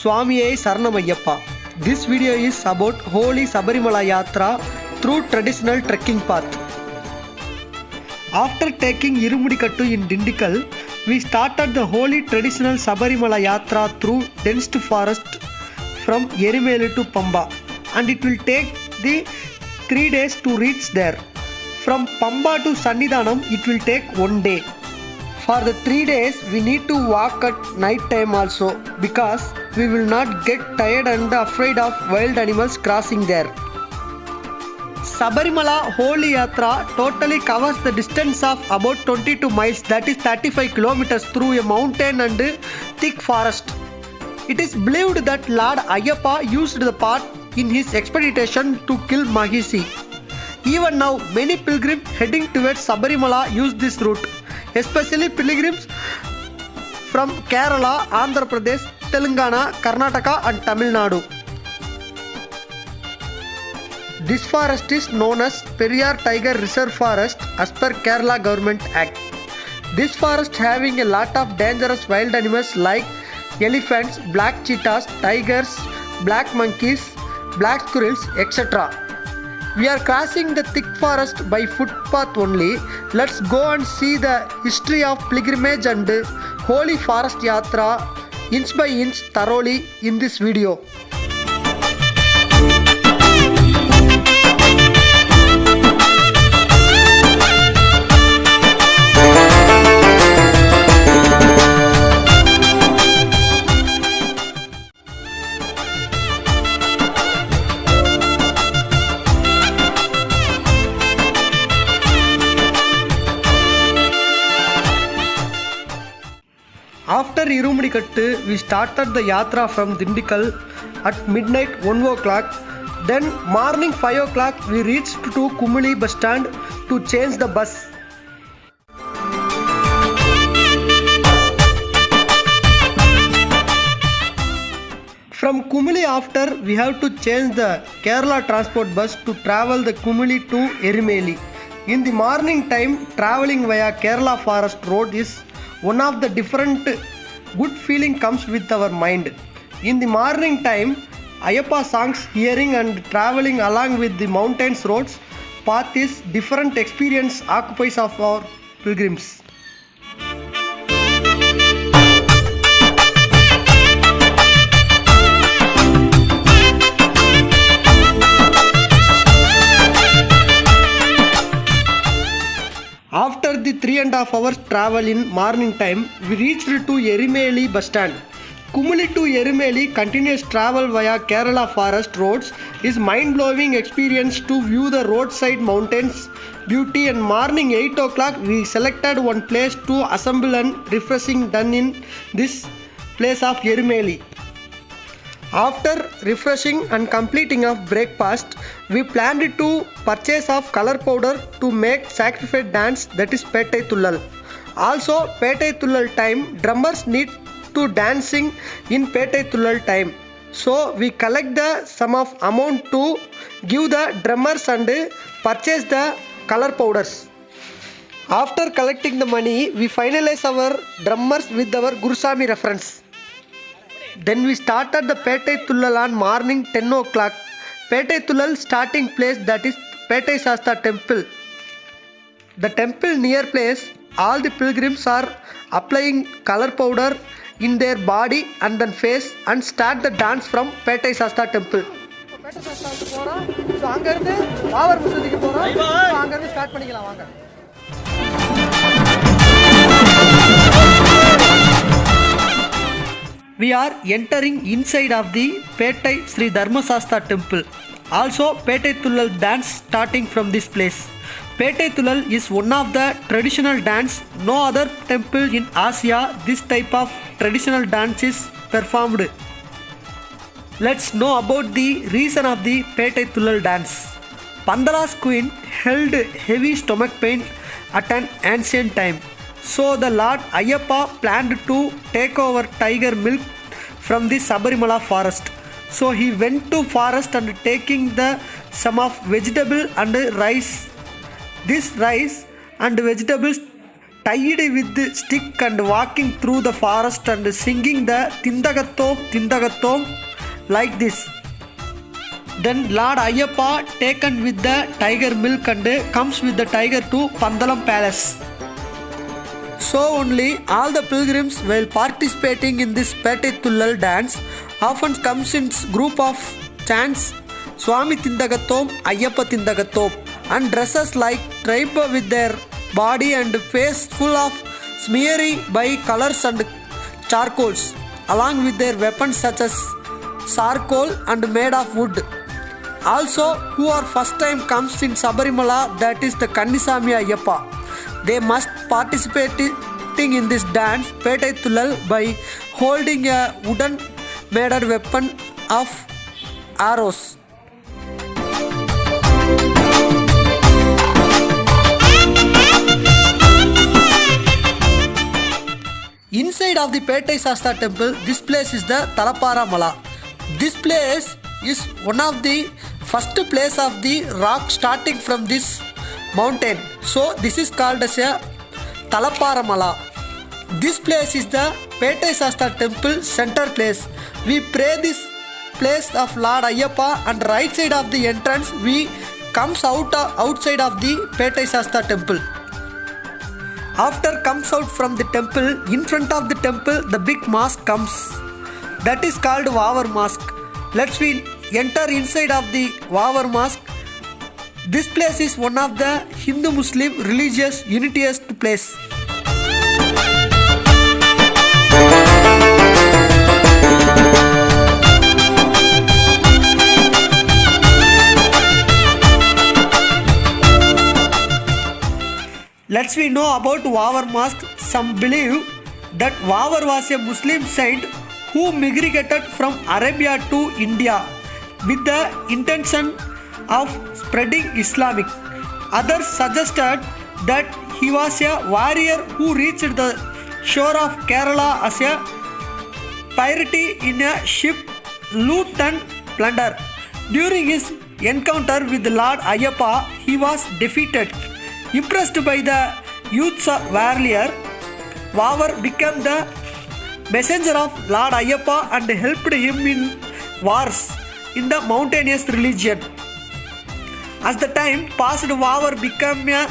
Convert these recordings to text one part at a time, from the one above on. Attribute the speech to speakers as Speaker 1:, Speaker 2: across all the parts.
Speaker 1: Swamiye Saranamayappa. This video is about holy Sabarimala Yatra through traditional trekking path. After taking Irumudikattu in Dindikal, we started the holy traditional Sabarimala Yatra through dense forest from Erimelu to Pamba, and it will take the 3 days to reach there. From Pamba to Sannidhanam, it will take 1 day. For the 3 days, we need to walk at night time also, because we will not get tired and afraid of wild animals crossing there. Sabarimala Holy Yatra totally covers the distance of about 22 miles, that is 35 kilometers, through a mountain and thick forest. It is believed that Lord Ayyappa used the path in his expedition to kill Mahisi. Even now, many pilgrims heading towards Sabarimala use this route, especially pilgrims from Kerala, Andhra Pradesh, Telangana, Karnataka and Tamil Nadu. This forest is known as Periyar Tiger Reserve Forest as per Kerala Government Act. This forest having a lot of dangerous wild animals like elephants, black cheetahs, tigers, black monkeys, black squirrels, etc. We are crossing the thick forest by footpath only. Let's go and see the history of pilgrimage and holy forest yatra inch by inch thoroughly in this video. After Irumudikattu, we started the yatra from Dindikal at midnight 1 o'clock. Then morning 5 o'clock we reached to Kumuli bus stand to change the bus. From Kumuli after we have to change the Kerala transport bus to travel the Kumuli to Erimeli. In the morning time, traveling via Kerala forest road is one of the different good feeling comes with our mind. In the morning time, Ayyappa songs hearing and traveling along with the mountains roads path is different experience occupies of our pilgrims. After the 3.5 hours travel in morning time, we reached to Erimeli bus stand. Kumuli to Erimeli continuous travel via Kerala forest roads is mind-blowing experience to view the roadside mountains beauty, and morning 8 o'clock we selected one place to assemble and refreshing done in this place of Erimeli. After refreshing and completing of breakfast, we planned to purchase of color powder to make sacrifice dance, that is Pettai Thullal. Also Pettai Thullal time, drummers need to dancing in Pettai Thullal time. So we collect the sum of amount to give the drummers and purchase the color powders. After collecting the money, we finalize our drummers with our Gurusami reference. Then we started the Pettai Thullal on morning 10 o'clock. Pettai Thullal starting place, that is Pettai Shasta temple. The temple near place, all the pilgrims are applying color powder in their body and then face and start the dance from Pettai Shasta temple. Pettai Shasta போறோம். So அங்க இருந்து பாவர் மசூதிக்கு போறோம். So அங்க இருந்து start பண்ணிக்கலாம் வாங்க. We are entering inside of the Pettai Sri Dharmasastha temple. Also Pettai Thullal dance starting from this place. Pettai Thullal is one of the traditional dance. No other temple in Asia this type of traditional dance is performed. Let's know about the reason of the Pettai Thullal dance. Pandala's queen held heavy stomach pain at an ancient time. So the Lord Ayyappa planned to take over tiger milk from the Sabarimala forest. So he went to forest and taking the some of vegetable and rice. This rice and vegetables tied with the stick and walking through the forest and singing the Tindagathom Tindagathom like this. Then Lord Ayyappa taken with the tiger milk and comes with the tiger to Pandalam Palace. So only all the pilgrims while participating in this Pettai Thullal dance often comes in group of chants Swami Tindagathom, Ayyappa Tindagathom and dresses like tribe with their body and face full of smeary by colors and charcoals along with their weapons such as charcoal and made of wood. Also who are first time comes in Sabarimala, that is the Kannisami Ayyappa. They must participating in this dance Pettai Thullal by holding a wooden made weapon of arrows. Inside of the Pettai Shasta temple, this place is the Talappara Mala. This place is one of the first place of the rock starting from this mountain. So this is called as a Talappara Mala. This place is the Pettai Shasta temple center place. We pray this place of Lord Ayyappa and right side of the entrance we comes outside of the Pettai Shasta temple. After comes out from the temple, in front of the temple the big mosque comes. That is called Vavar Mosque. Let's we enter inside of the Vavar Mosque. This place is one of the Hindu-Muslim religious unitiest place. Let's we know about Vavar Mosque. Some believe that Vavar was a Muslim saint who migrated from Arabia to India with the intention of spreading Islamic. Others suggested that he was a warrior who reached the shore of Kerala as a pirate in a ship, loot and plunder. During his encounter with Lord Ayyappa, he was defeated. Impressed by the youth's warrior, Vavar became the messenger of Lord Ayyappa and helped him in wars in the mountainous religion. As the time passed, Vavar became a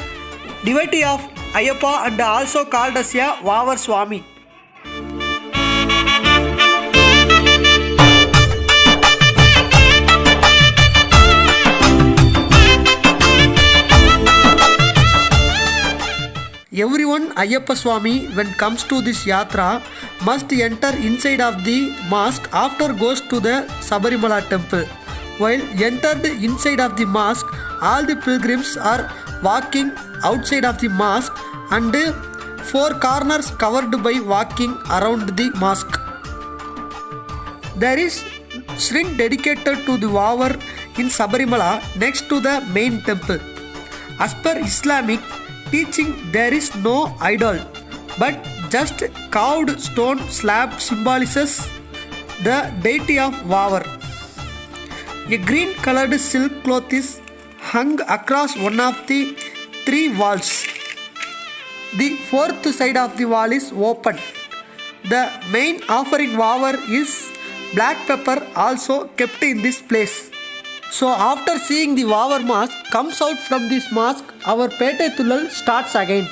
Speaker 1: devotee of Ayyappa and also called as a Vavar Swami. Everyone Ayyappa Swami when comes to this yatra must enter inside of the mosque after goes to the Sabarimala temple. While entered inside of the mosque, all the pilgrims are walking outside of the mosque and four corners covered by walking around the mosque. There is shrine dedicated to the Vavar in Sabarimala next to the main temple. As per Islamic teaching, there is no idol but just carved stone slab symbolizes the deity of Vavar. A green colored silk cloth is hung across one of the three walls. The fourth side of the wall is open. The main offering Vavar is black pepper also kept in this place. So after seeing the Vavar mosque comes out from this mosque, our Pettai Thullal starts again.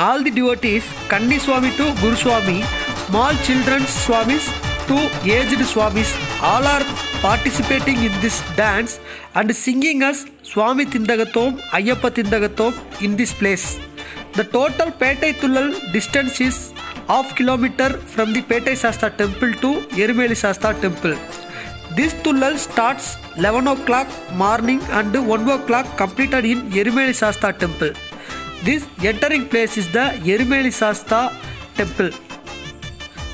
Speaker 1: All the devotees, Kanni Swami to Guru Swami, small children's Swamis to aged Swamis, all are participating in this dance and singing as Swami Tindagathom, Ayyappa Tindagathom in this place. The total Petai Thullal distance is half kilometer from the Petai Shasta temple to Erimeli Shasta temple. This Thullal starts 11 o'clock morning and 1 o'clock completed in Erimeli Shasta temple. This entering place is the Erimeli Shasta temple.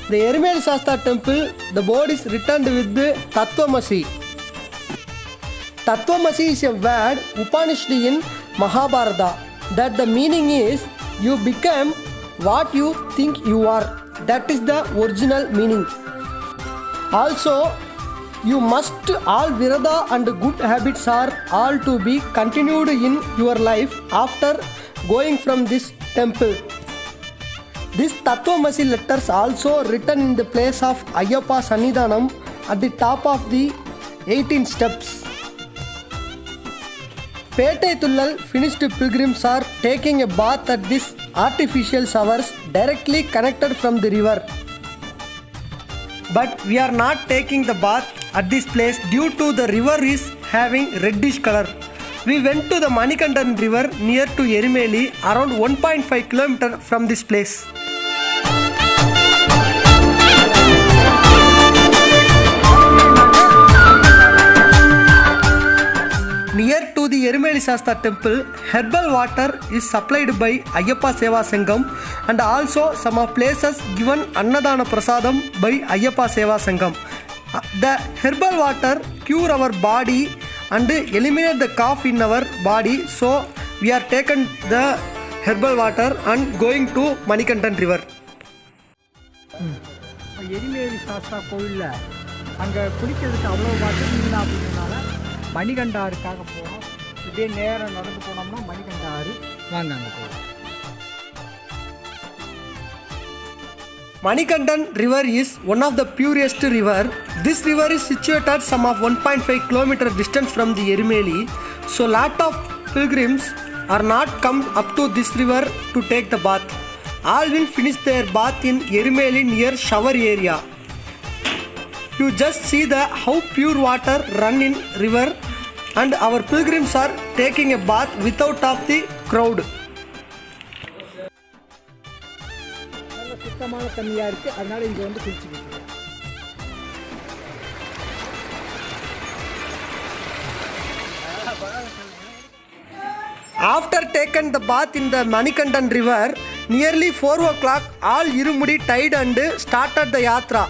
Speaker 1: The Erimeli Shasta temple, the board is written with the Tattvamasi. Tattvamasi is a word Upanishad in Mahabharata that the meaning is you become what you think you are. That is the original meaning. Also, you must all virada and good habits are all to be continued in your life after going from this temple. This Tattvamasi letters also written in the place of Ayyappa Sannidhanam at the top of the 18 steps. Petai Thullal finished pilgrims are taking a bath at this artificial showers directly connected from the river. But we are not taking the bath at this place due to the river is having reddish color. We went to the Manikandan river near to Erimeli around 1.5 km from this place. Near to the Erimeli Shasta temple, herbal water is supplied by Ayyappa Seva Sangam and also some of places given Annadana Prasadam by Ayyappa Seva Sangam. The herbal water cure our body and eliminate the cough in our body. So we are taken the herbal water and going to Manikandan river.
Speaker 2: Erumeli Sastha கோவிலில் அங்கே குளிக்கிறதுக்கு அவ்வளோ வசதி இல்லை அப்படிங்கிறதுனால மணிகண்ட ஆறுக்காக போனோம். இப்படியே நேரம் நடந்து போனோம்னா மணிகண்ட ஆறு வாங்க அங்கே போகிறோம்.
Speaker 1: Manikandan river is one of the purest river. This river is situated some of 1.5 km distance from the Erimeli. So lot of pilgrims are not come up to this river to take the bath. All will finish their bath in Erimeli near shower area. You just see the how pure water run in river and our pilgrims are taking a bath without of the crowd.
Speaker 2: நல்ல சுத்தமான தண்ணியாக இருக்குது, அதனால் இங்கே வந்து குளிச்சுக்கிட்டு.
Speaker 1: After taken the bath in the Manikandan river, nearly 4 o'clock, all Irumudi tied and started the yatra.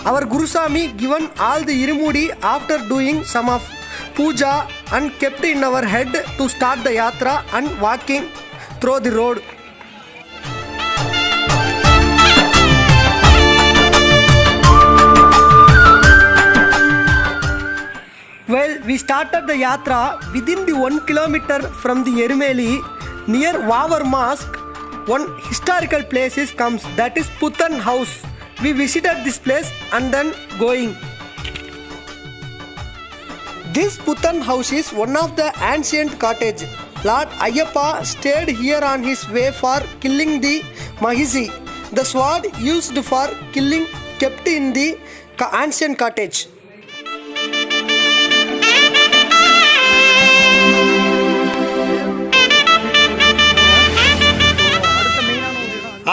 Speaker 1: Our Gurusami given all the Irumudi after doing some of puja and kept in our head to start the yatra and walking through the road. Well, we started the yatra within the 1 kilometer from the Erimeli near Vavar Mosque. One historical place is comes, that is Puthan House. We visited this place and then going. This Puthan House is one of the ancient cottage. Lord Ayyappa stayed here on his way for killing the Mahisi. The sword used for killing kept in the ancient cottage.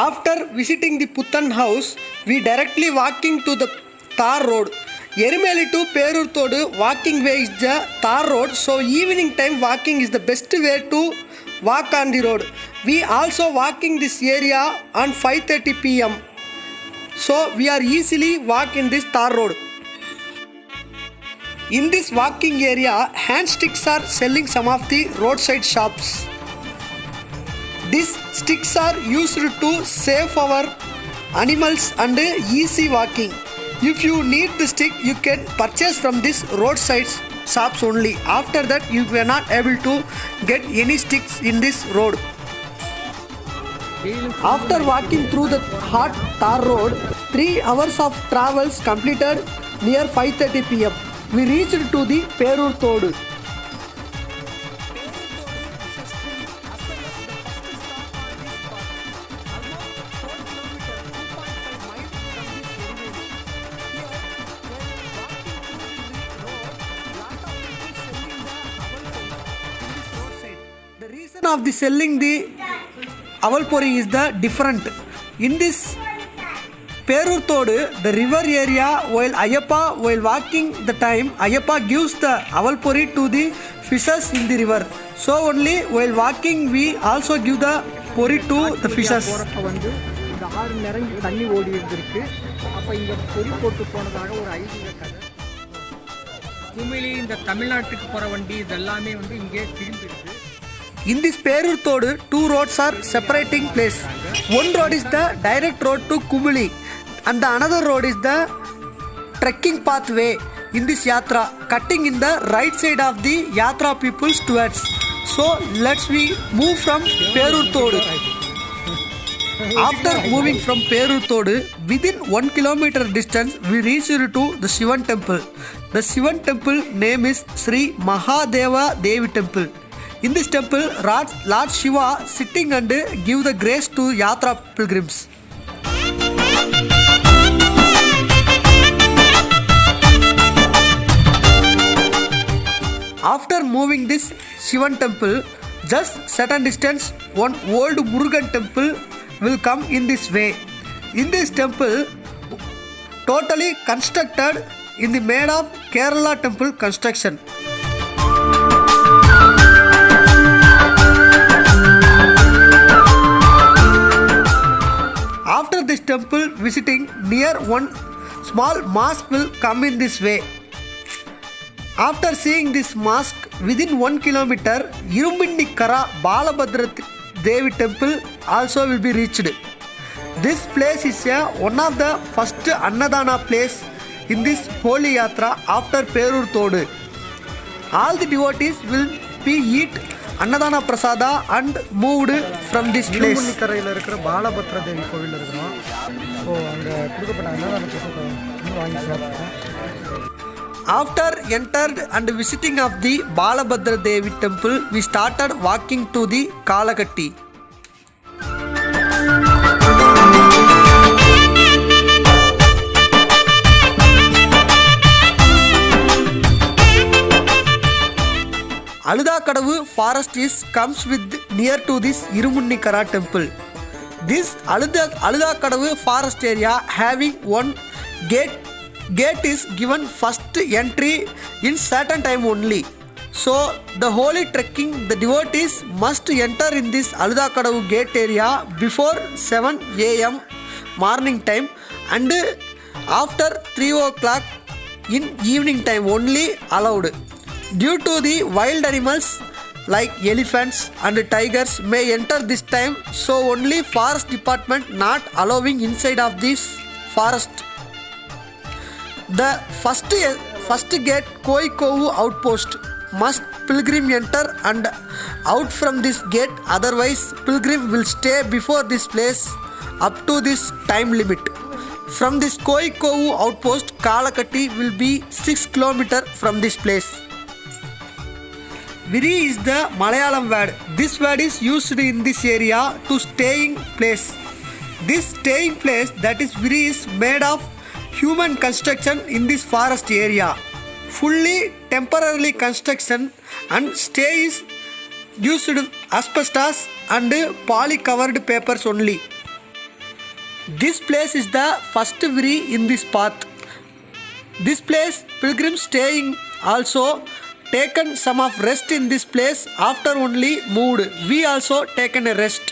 Speaker 1: After visiting the Puthan house, we directly walking to the Tar road. Erimeli to Perur Thodu walking way is the Tar road, so evening time walking is the best way to walk on the road. We also walking this area on 5:30 p.m. So we are easily walk in this Tar road. In this walking area, hand sticks are selling some of the roadside shops. These sticks are used to save our animals and easy walking. If you need the stick, you can purchase from this roadside shops only. After that, you were not able to get any sticks in this road. After walking through the hot tar road, 3 hours of travels completed near 5:30 p.m. We reached to the Perur Thodu. of the selling the avalpori is the different. In this Perur Todu, the river area, while walking the time, Ayyappa gives the avalpori to the fishes in the river. So only while walking we also give the pori to the fishes.
Speaker 2: போகிறப்ப வந்து இந்த ஆறு நிறைஞ்சி தண்ணி ஓடி இருந்திருக்கு. அப்போ இங்கே பொறி போட்டு போனதாக ஒரு ஐதீக கதை. குமிழி இந்த தமிழ்நாட்டுக்கு போகிற வண்டி இதெல்லாமே வந்து இங்கே திரும்பிருக்கு.
Speaker 1: In this Perur Todu, two roads are separating place. One road is the direct road to Kumuli and the another road is the trekking pathway in this yatra, cutting in the right side of the yatra people's towards. So let's we move from Perur Todu. After moving from Perur Todu, within 1 kilometer distance we reached to the Shivan temple. The Shivan temple name is Sri Mahadeva Devi temple. In this temple, Lord Shiva sitting and give the grace to yatra pilgrims. After moving this Shivan temple, just certain distance, one old Murugan temple will come in this way. In this temple, totally constructed in the made of Kerala temple construction. After this temple visiting, near one small mosque will come in this way. After seeing this mosque within 1 kilometer, Irumindikara Balabhadra Devi temple also will be reached. This place is one of the first Annadana place in this holy yatra after Perur Todu. All the devotees will be eat Annadana Prasada and moved from this place.
Speaker 2: இரும்புன்னிக்கரையில் இருக்கிற பாலபத்ர தேவி கோவில் இருக்கிறோம். So அங்கே கொடுக்கப்பட்ட அன்னதான பிரசாதம் வாங்கி சாப்பிட்டோம்.
Speaker 1: After entered and visiting of the Balabhadra Devi temple, we started walking to the Kalakatti. Aludakadavu forest comes with near to this Irumunikara temple. This Aludakadavu forest area having one gate is given first entry in certain time only. So the holy trekking, the devotees must enter in this Aludakadavu gate area before 7 a.m. morning time and after 3 o'clock in evening time only allowed. Due to the wild animals like elephants and tigers may enter this time, so only forest department not allowing inside of this forest. The first gate Koikovu outpost must pilgrim enter and out from this gate, otherwise pilgrim will stay before this place up to this time limit. From this Koikovu outpost, Kalakatti will be 6 km from this place. Viri is the Malayalam word. This word is used in this area to staying place. This staying place, that is Viri, is made of human construction in this forest area. Fully temporarily construction and stay is used asbestos and poly covered papers only. This place is the first Viri in this path. This place pilgrims staying also taken some of rest in this place, after only moved. We also taken a rest.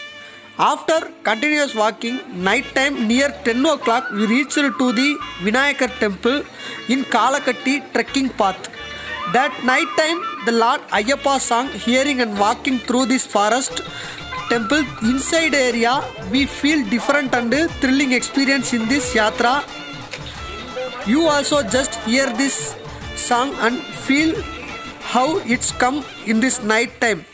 Speaker 1: After continuous walking, night time near 10 o'clock we reached to the Vinayakar temple in Kalakatti trekking path. That night time the Lord Ayyappa song hearing and walking through this forest temple inside area, we feel different and thrilling experience in this yatra. You also just hear this song and feel how it's come in this night time.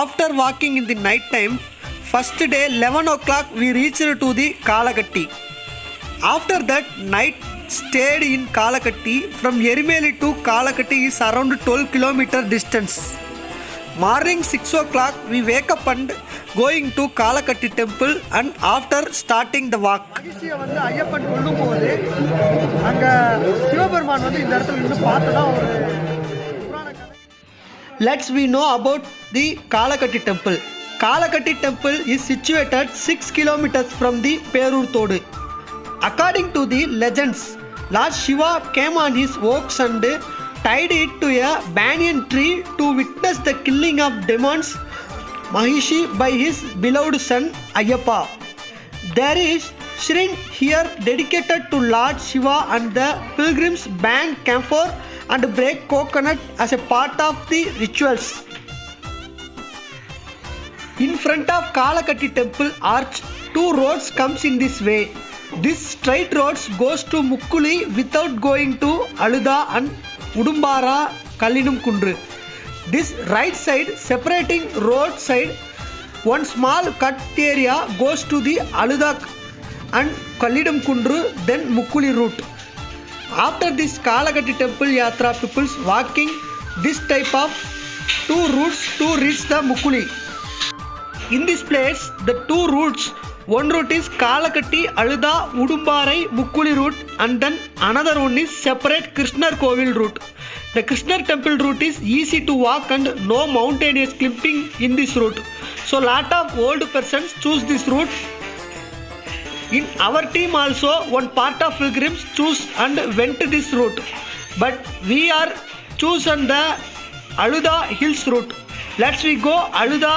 Speaker 1: After walking in the night time, first day 11 o'clock we reached to the Kalakatti. After that night stayed in Kalakatti. From Erimeli to Kalakatti is around 12 kilometer distance. Morning 6 o'clock we wake up and going to Kalakatti temple and after starting the walk.
Speaker 2: மகிழ்ச்சியை வந்து ஐயப்பன் கொல்லும்போது அங்கே சிவபெருமான் வந்து இந்த இடத்துல இருந்து பார்த்ததா ஒரு புராண கதை.
Speaker 1: Let's we know about the Kalakatti temple. Kalakatti temple is situated 6 kilometers from the Perur Thodu. According to the legends, Lord Shiva came on his ox and tied it to a banyan tree to witness the killing of demons Mahishi by his beloved son Ayyappa. There is shrine here dedicated to Lord Shiva and the pilgrims bang camphor and break coconut as a part of the rituals. In front of Kalakatti temple arch, 2 roads comes in this way. This straight roads goes to Mukkuli without going to Aluda and Udumbara Kallinum Kundru. This right side separating road side, one small cut area goes to the Aluda and Kallidam Kundru, then Mukkuli route. After this Kalakatti temple Yatra peoples walking this type of 2 routes to reach the Mukkuli. In this place the 2 routes, one route is Kalakatti Aluda Udumbarai Mukkuli route and then another one is separate Krishnar Kovil route. The Krishnar temple route is easy to walk and no mountainous climbing in this route. So lot of old persons choose this route. In our team also one part of pilgrims choose and went this route. But we are chosen the Aluda Hills route. Let's we go Aluda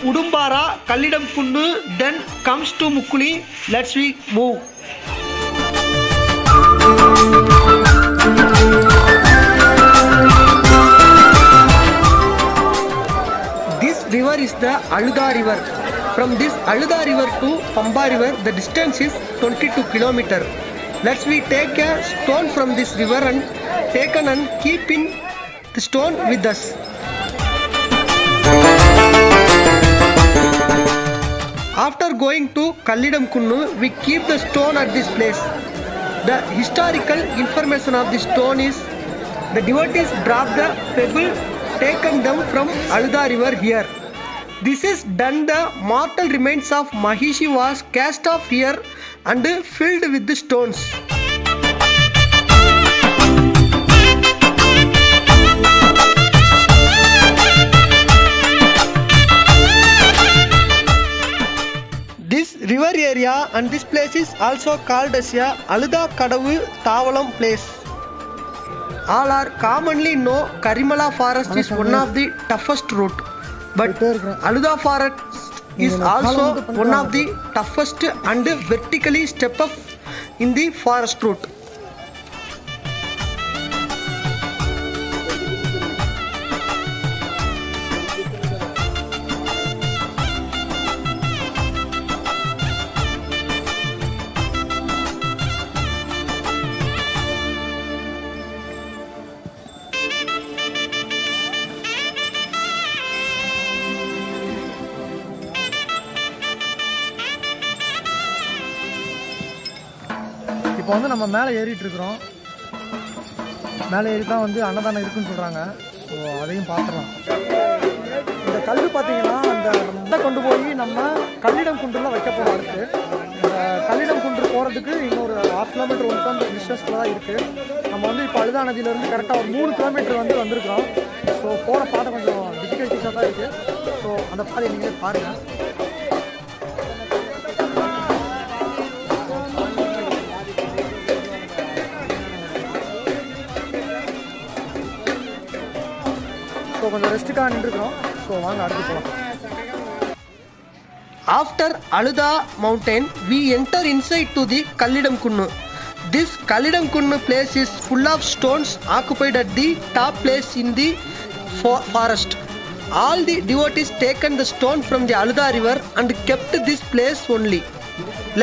Speaker 1: Udumbara, Kallidam Kundu, then comes to Mukkuli. Let's we move. This river is the Aluda river. From this Aluda river to Pamba river, the distance is 22 kilometer. Let's we take a stone from this river and taken and keep in the stone with us. After going to Kallidam Kunnu, we keep the stone at this place. The historical information of the stone is the devotees drop the pebble taken them from Aluda river here. This is done the mortal remains of Mahishi was cast off here and filled with the stones. This river area and this place is also called as a Aluda Kadavu Tavalam place. All are commonly know Karimala forest is one of the toughest route, but Aluda forest is also one of the toughest and vertically step up in the forest route.
Speaker 2: இப்போ வந்து நம்ம மேலே ஏறிட்டு இருக்கிறோம். மேலே ஏறி தான் வந்து அன்னதானம் இருக்குன்னு சொல்கிறாங்க. ஸோ அதையும் பார்த்துடலாம். இந்த கல் பார்த்தீங்கன்னா அந்த நம்ம கொண்டு போய் நம்ம கல்லிடம் குன்றில் வைக்க போகிறோம். அடுத்து இந்த கல்லிடம் குன்று போகிறதுக்கு இன்னொரு 1/2 கிலோமீட்டர் 1 கிலோமீட்டர் டிஸ்டன்ஸில் தான் இருக்குது. நம்ம வந்து இப்போ அழுதா நதியிலேருந்து கரெக்டாக ஒரு 3 கிலோமீட்டர் வந்து வந்திருக்கிறோம். ஸோ போகிற பாதை கொஞ்சம் டிஃபிகல்ட்டிஸாக தான் இருக்குது. ஸோ அந்த பாதையை நீங்களே பாருங்கள். கொஞ்சம் ரெஸ்ட்டுக்காக நின்றுக்கிறோம். ஸோ வாங்க அடுத்து போகலாம்.
Speaker 1: After Aluda mountain, we enter inside to the Kallidam Kunnu. This Kallidam Kunnu place is full of stones occupied at the top place in the forest. All the devotees taken the stone from the Aluda river and kept this place only.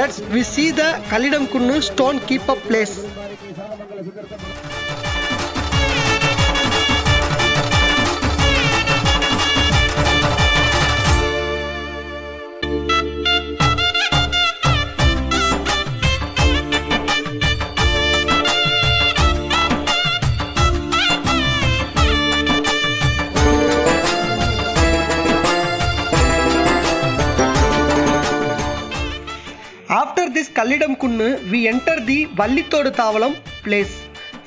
Speaker 1: Let's we see the Kallidam Kunnu stone keep up place. After this Kallidam Kunnu, we enter the Vallithodu Thavalam place.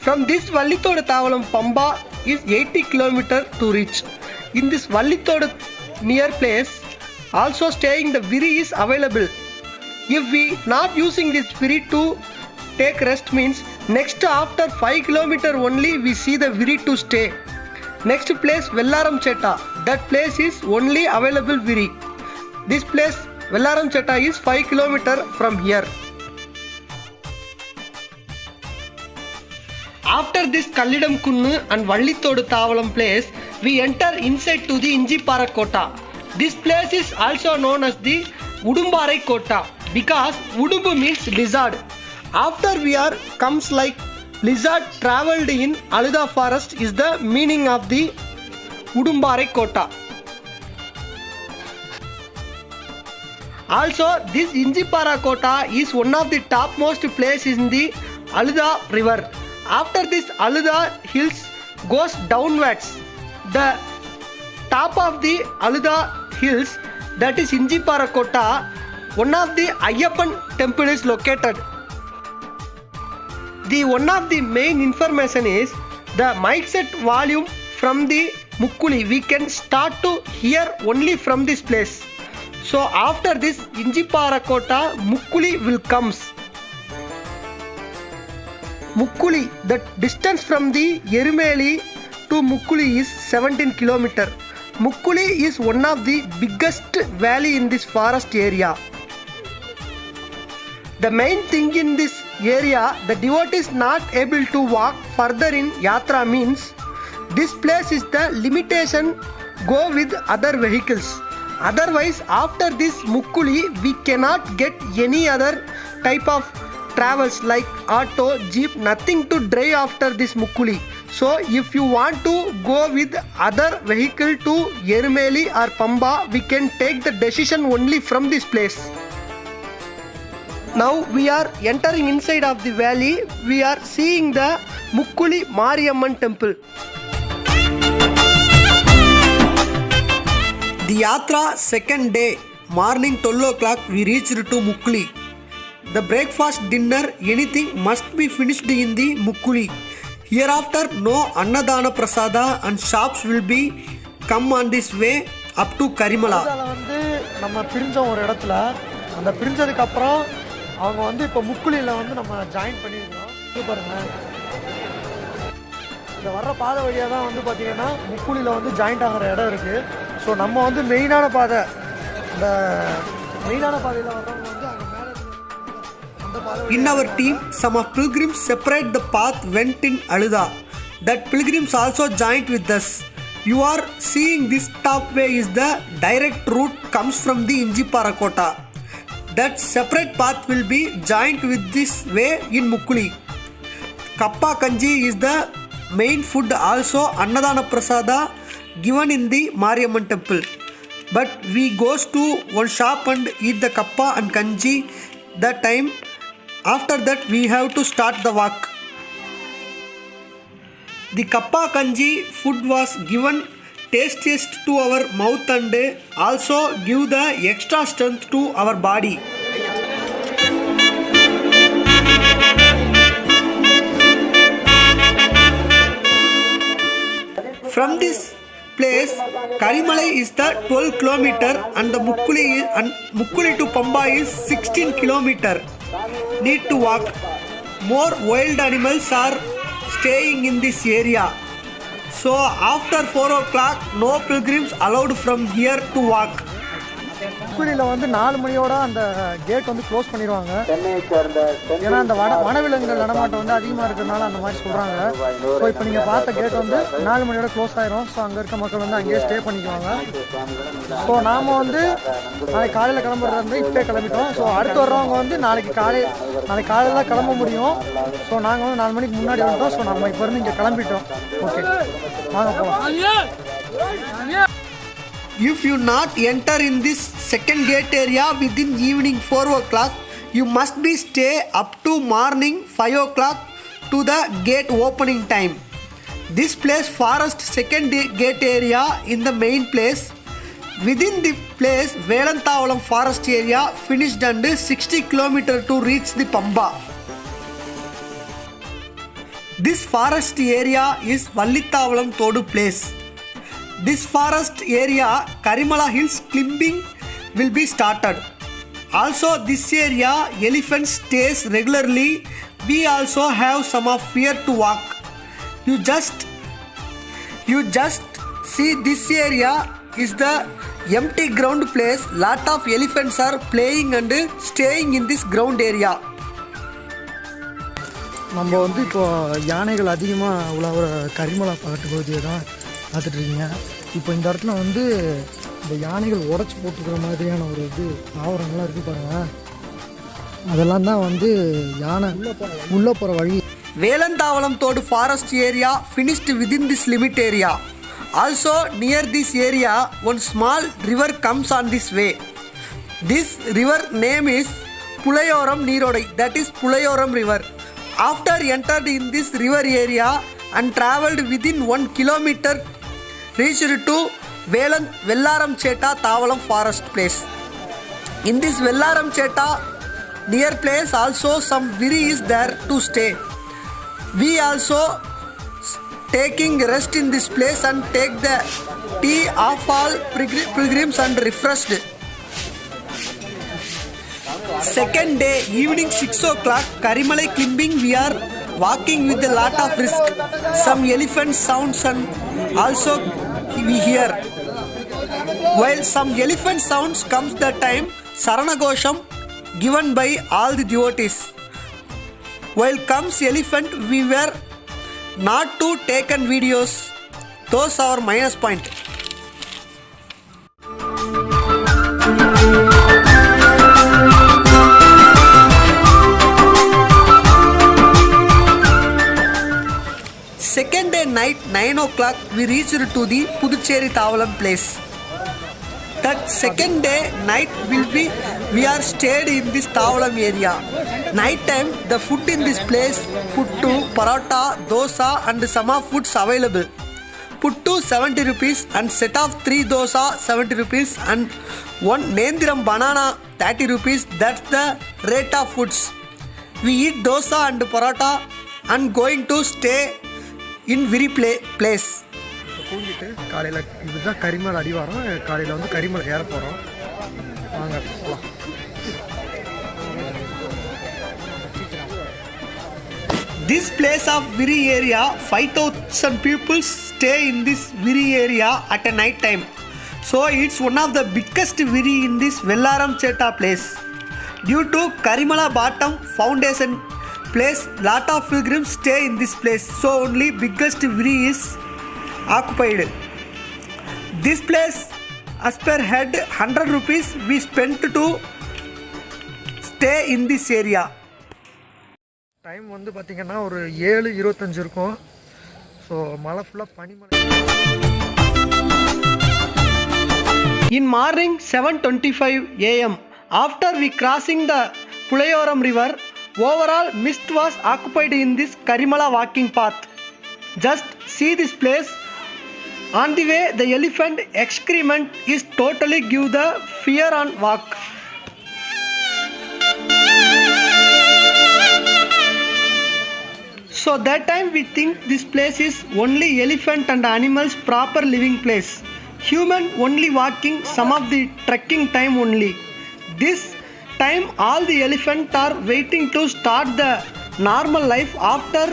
Speaker 1: From this Vallithodu Thavalam, Pamba is 80 km to reach. In this Vallithodu near place, also staying the Viri is available. If we not using this Viri to take rest means next after 5 km only we see the Viri to stay. Next place Vellaram Chetta, that place is only available Viri. This place Vellaram Chetta is 5 km from here. After this Kallidam Kunnu and Vallithodu Thavalam place, we enter inside to the Injipara Kota. This place is also known as the Udumbarai Kota because Udumbu means lizard. After we are comes like lizard travelled in Aludha forest is the meaning of the Udumbarai Kota. Also this Injipara Kota is one of the topmost place in the Aludha river. After this Aludha hills goes downwards. The top of the Aludha hills, that is Injipara Kota, one of the Ayyappan temple is located. The one of the main information is the mic set volume from the Mukkuli. We can start to hear only from this place. So after this Injipara Kota, Mukkuli will comes. Mukkuli, the distance from the Erimeli to Mukkuli is 17 km. Mukkuli is one of the biggest valley in this forest area. The main thing in this area, the devotees not able to walk further in Yatra means this place is the limitation go with other vehicles. Otherwise after this Mukkuli we cannot get any other type of travels like auto, jeep, nothing to drive after this Mukkuli. So if you want to go with other vehicle to Erimeli or Pamba, we can take the decision only from this place. Now we are entering inside of the valley. We are seeing the Mukkuli Mariamman temple. The Yatra second day, morning 12 o'clock we reached to Mukkuli. The breakfast, dinner, anything must be finished in the Mukkuli. Hereafter no Annadana Prasada and shops will be come on this way up to Karimala.
Speaker 3: வந்து நம்ம பிரிஞ்சோம் ஒரு இடத்துல. அந்த பிரிஞ்சதுக்கு அப்புறம் அவங்க வந்து இப்போ முக்குளியில் வந்து நம்ம ஜாயின் பண்ணியிருக்கோம். இது பாருங்கள், இந்த வர்ற பாதை வழியாக தான் வந்து பார்த்திங்கன்னா முக்குளியில் வந்து ஜாயிண்ட் ஆகிற இடம் இருக்குது. ஸோ நம்ம வந்து மெயினான பாதை, இந்த மெயினான பாதையில் வர்றவங்க வந்து அங்கே மேலே அந்த பாதை.
Speaker 1: In our team, some of pilgrims separate the path went in Aludha. That pilgrims also joined with us. You are seeing this top way is the direct route comes from the Injipara Kota. That separate path will be joined with this way in Mukkuli. Kappa Kanji is the main food, also Annadana Prasada given in the Mariamman temple. But we goes to one shop and eat the Kappa and Kanji that time. After that we have to start the walk. The Kappa Kanji food was given tastiest to our mouth and also give the extra strength to our body. From this place, Karimalai is the 12 km and the Mukkuli to Pamba is 16 km. Need to walk. More wild animals are staying in this area. So after 4 o'clock, no pilgrims allowed from here to walk.
Speaker 3: முக்குளியில் வந்து 4 மணியோட அந்த gate வந்து close பண்ணிடுவாங்க. ஏன்னா அந்த வனவிலங்குகள் நடமாட்டம் வந்து அதிகமாக இருக்கிறதுனால அந்த மாதிரி சொல்கிறாங்க. ஸோ இப்போ நீங்கள் பார்த்த கேட் வந்து 4 மணியோட க்ளோஸ் ஆயிரும். ஸோ அங்கே இருக்க மக்கள் வந்து அங்கேயே ஸ்டே பண்ணிக்குவாங்க. ஸோ நாம் வந்து நாளைக்கு காலையில் கிளம்புறது வந்து இப்போ கிளம்பிட்டோம். ஸோ அடுத்து வர்றவங்க வந்து நாளைக்கு காலையில் தான் கிளம்ப முடியும். ஸோ நாங்கள் வந்து 4 மணிக்கு முன்னாடி வந்துட்டோம். ஸோ நம்ம இப்போ இருந்து இங்கே கிளம்பிட்டோம். ஓகே, வாங்க போகலாம்.
Speaker 1: If you not enter in this second gate area within evening 4 o'clock, you must be stay up to morning 5 o'clock to the gate opening time. This place forest second gate area in the main place. Within the place, Velantavalam forest area finished and 60 km to reach the Pamba. This forest area is Vallithavalam Thodu place. This forest area, Karimala Hills climbing will be started. Also, this area, elephant stays regularly. We also have some of fear to walk. You just see this area is the empty ground place. Lot of elephants are playing and staying in this ground area.
Speaker 3: நம்ம வந்து இப்போ யானைகள் அதிகமாக உலாவுற கரிமலா பகட்டு பகுதியை தான் பார்த்துட்டு இருக்கீங்க. இப்போ இந்த இடத்துல வந்து இந்த யானைகள் உடச்சி போட்டுக்கிற மாதிரியான ஒரு தாவரங்கள்லாம் இருக்குது பாருங்கள். அதெல்லாம் தான் வந்து யானை உள்ளே போகிற வழி.
Speaker 1: Velantavalam Thodu forest area finished within this limit area. Also near this area one small river comes on this way. This river name is Pulayoram Neerodai, that is Pulayoram river. After entered in this river area and travelled within 1 kilometer reached to Vellaram Cheta Tavalam forest place. In this Vellaram Cheta near place also some viri is there to stay. We also taking rest in this place and take the tea of all pilgrims and refreshed. Second day, evening 6 o'clock, Karimalai climbing we are walking with a lot of risk. Some elephant sounds and also we hear. While some elephant sounds comes the time, Saranagosham given by all the devotees. While comes elephant, we were not to taken videos. Those are minus point. Second day night 9 o'clock we reached to the Puducherry Tavalam place. That second day night we are stayed in this Tavalam area. Night time the food in this place puttu, paratha, dosa and some of foods available. Puttu 70 rupees and set of 3 dosa 70 rupees and 1 Nendiram banana 30 rupees. That's the rate of foods. We eat dosa and paratha and going to stay in very place.
Speaker 3: தூங்கிட்டு காலையில் இதுதான் கரிமலை அடிவாரம். காலையில் வந்து கரிமலை ஏற போகிறோம். வாங்க போகலாம்.
Speaker 1: This place of Viri area, 5,000 people stay in this Viri area at a night time. So it's one of the biggest Viri in this Vellaram Cheta place. Due to Karimala bottom foundation place, lot of pilgrims stay in this place. So only biggest Viri is occupied. This place as per head 100 rupees we spent to stay in this area.
Speaker 3: Time வந்து பார்த்திங்கன்னா ஒரு 7:25 இருக்கும். So மழை ஃபுல்லாக பனிமலை.
Speaker 1: In morning 7:25 am, after we crossing the Pulayoram river, overall mist was occupied in this Karimala walking path. Just see this place. On the way, the elephant excrement is totally give the fear on walk. So that time we think this place is only elephant and animals proper living place. Human only walking some of the trekking time only. This time all the elephant are waiting to start the normal life after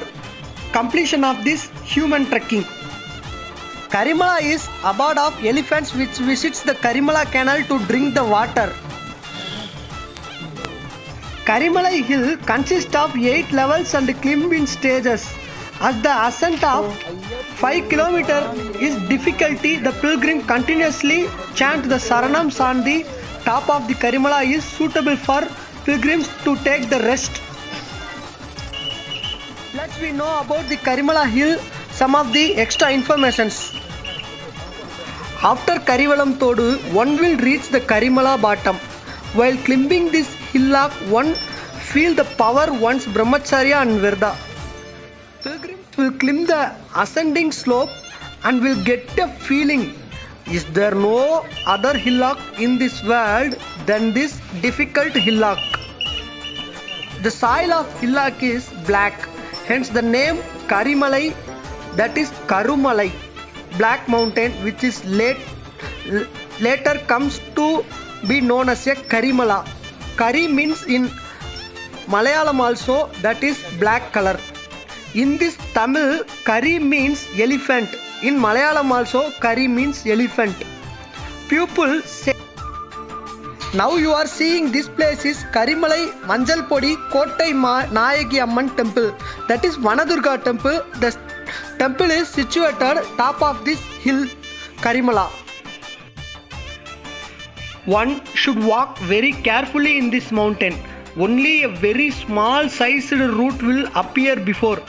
Speaker 1: completion of this human trekking. Karimala is abode of elephants which visits the Karimala canal to drink the water. Karimalai hill consists of 8 levels and climb in stages. As the ascent of 5 km is difficulty, the pilgrim continuously chant the Saranams on the top of the Karimala is suitable for pilgrims to take the rest. Let's we know about the Karimala hill some of the extra informations. After Karivalam Thodu, one will reach the Karimala bottom. While climbing this hillock, one feel the power one's brahmacharya and virda. Pilgrims will climb the ascending slope and will get a feeling Is there no other hillock in this world than this difficult hillock? The soil of hillock is black, hence the name Karimalai, that is Karumalai, black mountain, which is later comes to be known as a Karimala. Kari means in Malayalam also, that is black color. In this Tamil, Kari means elephant. In Malayalam also, Kari means elephant. People say, now you are seeing this place is Karimalai Manjalpodi Kottai Nayagi Amman temple. That is Vanadurga temple. The temple is situated top of this hill Karimala. One should walk very carefully in this mountain. Only a very small sized route will appear before.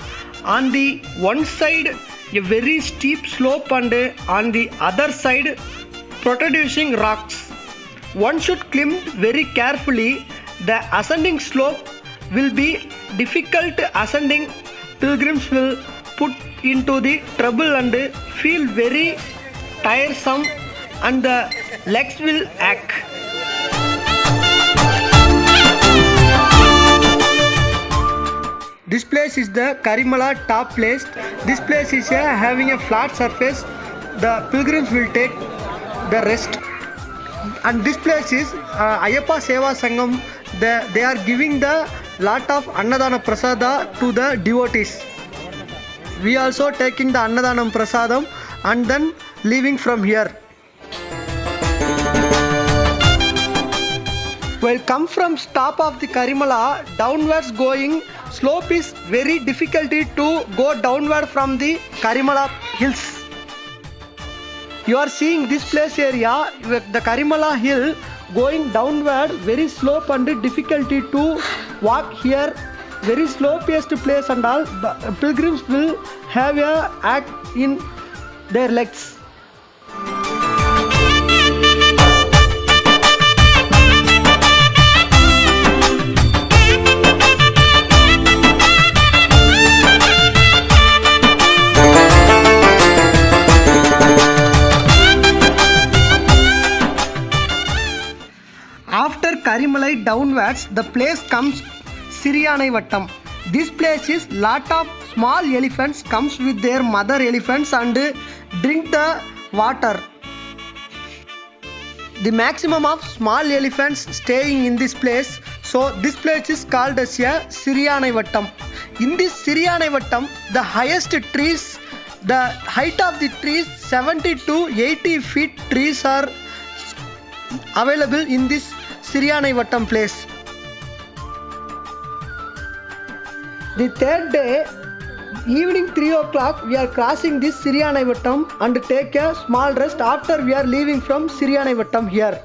Speaker 1: On the one side a very steep slope and on the other side protruding rocks. One should climb very carefully. The ascending slope will be difficult. Ascending pilgrims will put into the trouble and feel very tiresome and the legs will ache. This place is the Karimala top place. This place is having a flat surface. The pilgrims will take the rest. And this place is Ayyappa Seva Sangam. They are giving the lot of Annadana Prasada to the devotees. We also taking the Annadanam Prasadam and then leaving from here. While come from top of the Karimala downwards going, slope is very difficulty to go downward from the Karimala hills. You are seeing this place area, the Karimala hill going downward, very slope and difficulty to walk here, very slopiest place and all. The pilgrims will have a ache in their legs. After Karimalai downwards, the place comes Siriyanai Vattam. This place is lot of small elephants comes with their mother elephants and drink the water. The maximum of small elephants staying in this place, so this place is called as a Siriyanai Vattam. In this Siriyanai Vattam, the highest trees, the height of the trees 70 to 80 feet trees are available in this Siriyanai Vattam place. The third day, evening 3 o'clock, we are crossing this Siriyanai Vattam and take a small rest after we are leaving from Siriyanai Vattam here.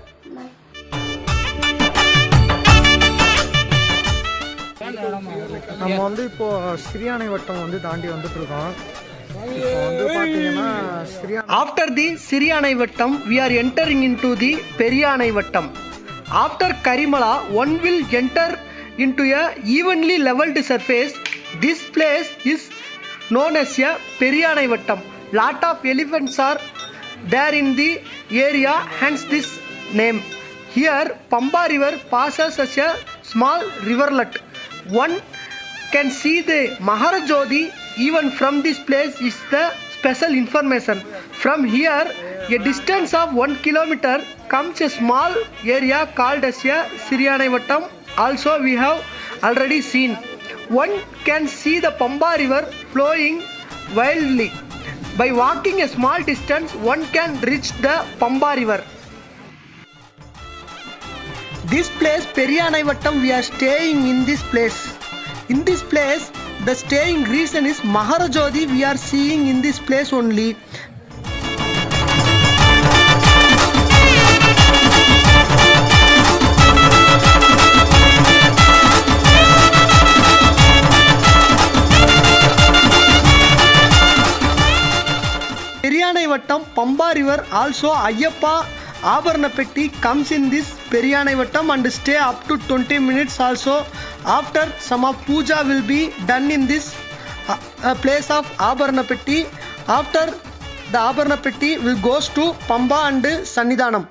Speaker 3: நம்ம வந்து இப்போ சிரியானை வட்டம் வந்து தாண்டி வந்துட்டு இருக்கோம். இப்போ வந்து பாத்தீங்கன்னா
Speaker 1: After the Siriyanai Vattam, we are entering into the Periyanai Vattam. After Karimala, one will enter into a evenly leveled surface. This place is known as a Periyanai Vattam. Lot of elephants are there in the area, hence this name. Here Pamba river passes as a small riverlet. One can see the Maharajodi even from this place is the special information. From here, a distance of 1 kilometer comes a small area called as a Siriyanai Vattam. Also we have already seen. One can see the Pamba river flowing wildly. By walking a small distance, one can reach the Pamba river. This place Periyanai Vattam, we are staying in this place. In this place, the staying reason is Maharajodi we are seeing in this place only. Periyanai Vattam, Pamba river, also Ayyappa Abharanapetti comes in this Periyanai Vattam and stay up to 20 minutes also. After some of puja will be done in this place of Abharanapetti. After the Abharanapetti will goes to Pamba and Sannidhanam.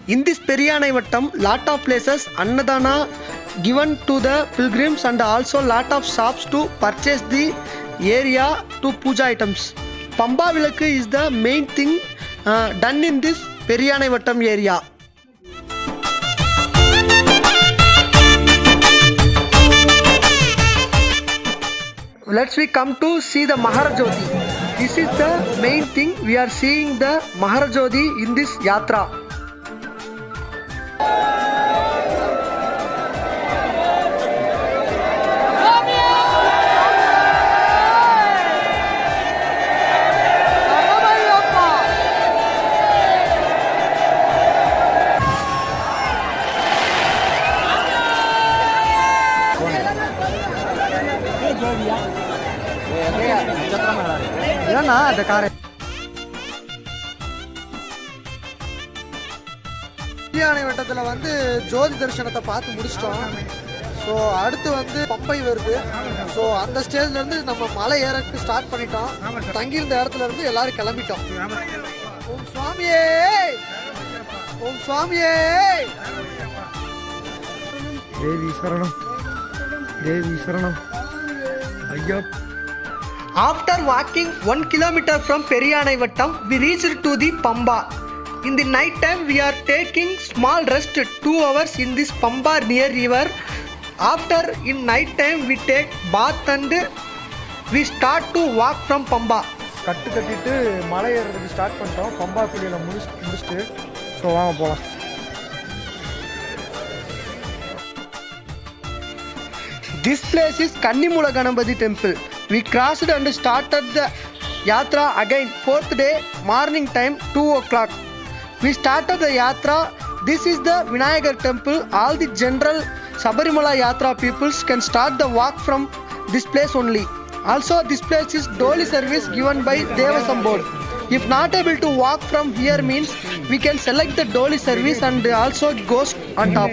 Speaker 1: In this Periyanai Vattam, lot of places Annadana given to the pilgrims and also lot of shops to purchase the area to puja items. Pamba Vilakku is the main thing done in this Periyanai Vattam area. Let's we come to see the Maharajodi. This is the main thing. We are seeing the Maharajodi in this yatra. ஏன்னா அந்த காரை பெரியானை வட்டத்தில் வந்து ஜோதி தரிசனத்தை பார்த்து முடிச்சிட்டோம். So அடுத்து வந்து பம்பை வருது. ஸோ அந்த ஸ்டேஜ்லேருந்து நம்ம மலை ஏறக்கு ஸ்டார்ட் பண்ணிட்டோம். தங்கியிருந்த இடத்துல இருந்து எல்லாரும் கிளம்பிட்டோம். ஓம் சுவாமியே, ஓம் சுவாமியே. தேவி சரணம், தேவி சரணம் ஐயா. After walking 1 kilometer from Periyanai Vattam, we reached to the Pamba. In the night time, we are taking small rest 2 hours in this Pamba near river. After in night time, we take bath and we start to walk from Pamba. கட்டிட்டு மலை ஏறதுக்கு start பண்ணிட்டோம். பம்பா குளியல முடிச்சுட்டு so வாங்க போகலாம். This place is Kannimula Ganapati temple. We crossed and started the yatra again 4th day morning time 2 o'clock. We started the yatra. This is the Vinayagar temple. All the general Sabarimala yatra peoples can start the walk from this place only. Also this place is dolly service given by Devasam board. If not able to walk from here means we can select the dolly service and also goes on top.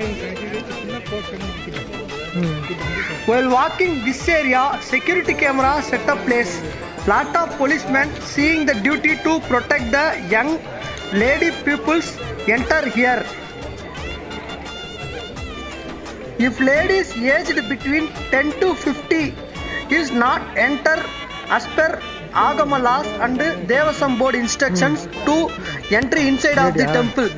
Speaker 1: While walking this area, security camera set up place. Lot of policemen seeing the duty to protect the young lady pupils enter here. If ladies aged between 10 to 50 is not enter as per Agama laws and Devasam board instructions to enter inside of the temple.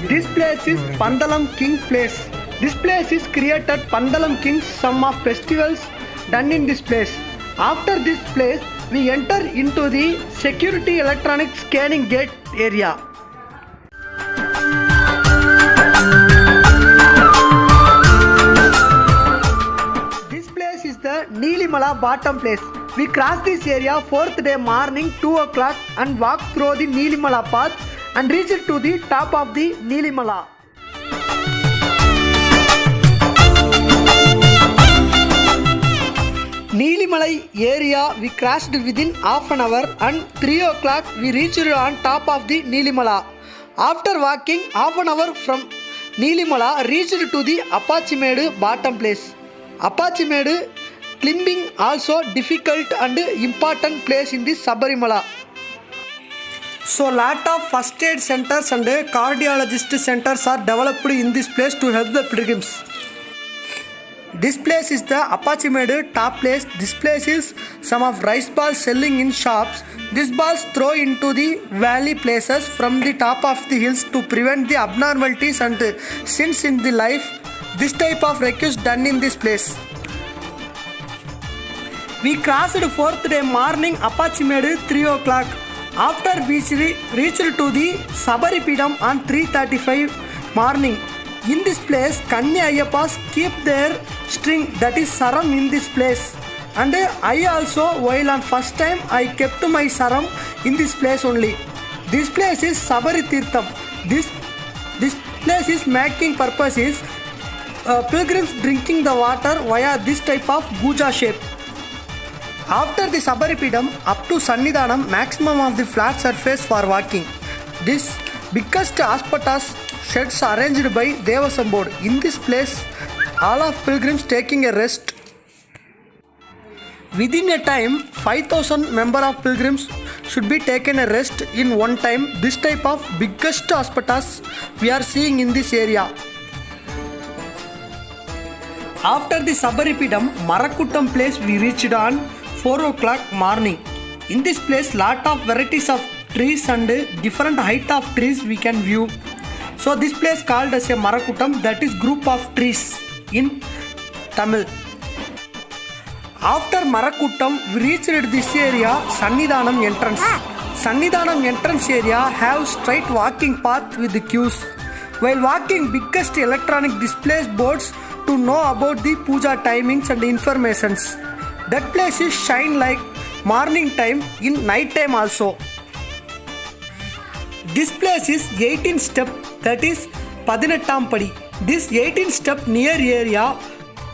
Speaker 1: This place is Pandalam King place. This place is created Pandalam Kings. Some of festivals done in this place. After this place, we enter into the security electronic scanning gate area. This place is the Neelimala bottom place. We cross this area 4th day morning 2 o'clock and walk through the Neelimala path and reach to the top of the Neelimala. Neelimalai area we crossed within half an hour and 3 o'clock we reached on top of the Neelimala. After walking half an hour from Neelimala reached to the Apachimedu bottom place. Apachimedu climbing also difficult and important place in the Sabarimala. So lot of first aid centers and cardiologist centers are developed in this place to help the pilgrims. This place is the Apachimedu top place. This place is some of rice balls selling in shops. These balls throw into the valley places from the top of the hills to prevent the abnormalities and sins in the life. This type of recuse done in this place. We crossed 4th day morning Apachimedu 3 o'clock. After we reached to the Sabaripidam on 3:35 morning. In this place, Kanni Ayyappas keep their string, that is saram, in this place. And I also, while on first time, I kept my saram in this place only. This place is Sabari Tirtham. This place is making purpose is pilgrims drinking the water via this type of guja shape. After the Sabaripidam up to Sannidhanam, maximum of the flat surface for walking. biggest aspatas sheds arranged by Devasambod. In this place, all of pilgrims taking a rest. Within a time, 5,000 member of pilgrims should be taken a rest in one time. This type of biggest aspatas we are seeing in this area. After the Sabaripidam, Marakuttam place we reached on 4 o'clock morning. In this place, lot of varieties of trees and different height of trees we can view. So this place called as a Marakuttam, that is group of trees in Tamil. After Marakuttam, we reached this area, Sannidhanam entrance. Sannidhanam entrance area have straight walking path with the queues. While walking, biggest electronic displays boards to know about the puja timings and informations. That place is shine like morning time in night time also. This place is 18 step, that is 18 padi. This 18 step near area,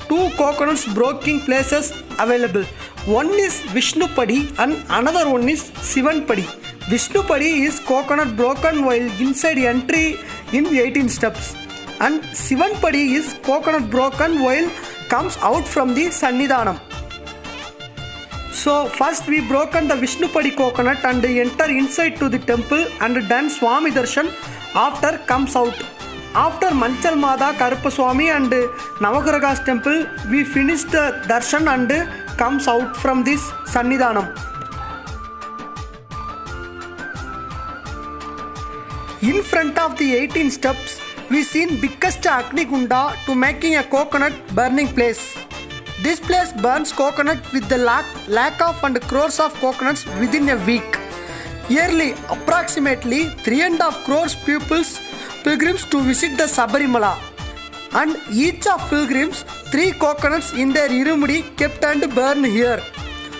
Speaker 1: 2 coconuts broken places available. One is Vishnu Padi and another one is Sivan Padi. Vishnu Padi is coconut broken while inside entry in 18 steps. And Sivan Padi is coconut broken while comes out from the Sannidhanam. So first we broken the Vishnu Padi coconut and enter inside to the temple and done Swami Darshan. After comes out. After Manchal Mada, Karupaswami and Navagrahas temple, we finish the darshan and comes out from this Sannidhanam. In front of the 18 steps, we seen biggest Agni Kunda to making a coconut burning place. This place burns coconut with the lack of and crores of coconuts within a week. Yearly, approximately 3.5 crores pilgrims to visit the Sabarimala, and each of pilgrims 3 coconuts in their irumudi kept and burned here.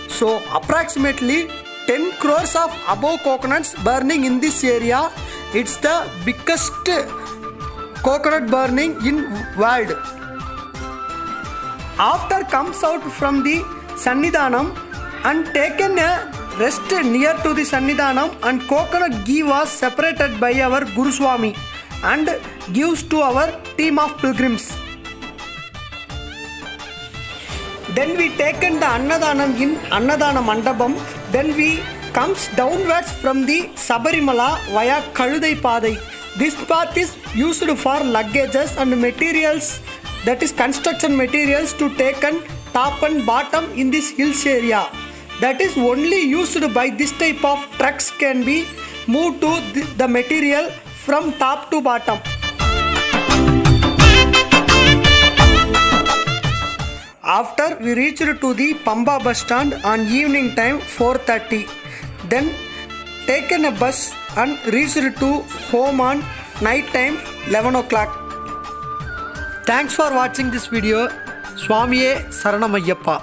Speaker 1: So approximately 10 crores of above coconuts burning in this area. It's the biggest coconut burning in world. After comes out from the Sannidhanam and taken a rest near to the Sannidhanam, and coconut ghee was separated by our Guru Swami and gives to our team of pilgrims. Then we taken the Annadhanam in Annadhana Mandapam. Then we comes downwards from the Sabarimala via Kaludai Padai. This path is used for luggages and materials, that is construction materials to taken top and bottom in this hills area. That is only used by this type of trucks can be moved to the material from top to bottom. After we reached to the Pamba bus stand on evening time 4:30. Then taken a bus and reached to home on night time 11 o'clock. Thanks for watching this video. Swamiye Saranamayappa.